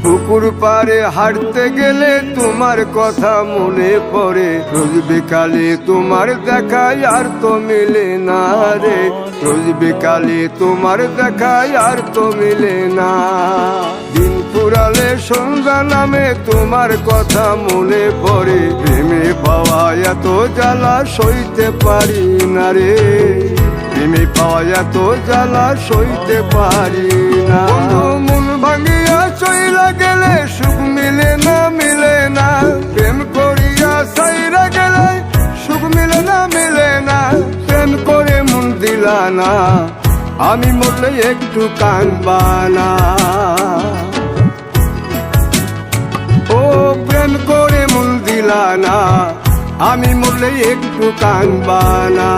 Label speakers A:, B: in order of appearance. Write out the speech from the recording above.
A: পুকুর পাড়ে হাঁটতে গেলে তোমার কথা মনে পড়ে, রোজ বিকালে তোমার দেখায় আর তো মিলে না রে, রোজ বিকালে তোমার দেখায় আর তো মিলে না। দিন ফুরালে সন্ধ্যা নামে তোমার কথা মনে পড়ে, প্রেমে পাওয়া এত জ্বালা সইতে পারি না রে, প্রেমে পাওয়া এত জ্বালা সইতে পারি না। মন ভাঙিয়া চইলা গেলে সুখ মিলে না, মিলে না, প্রেম করিয়া সাইরা গেলে সুখ মিলে না, মিলে না, প্রেম করে মন দিলা না, আমি মরলে একটু কাঁদবা না। ও প্রেম করে মন দিলা না, আমি মরলে একটু কাঁদবা না।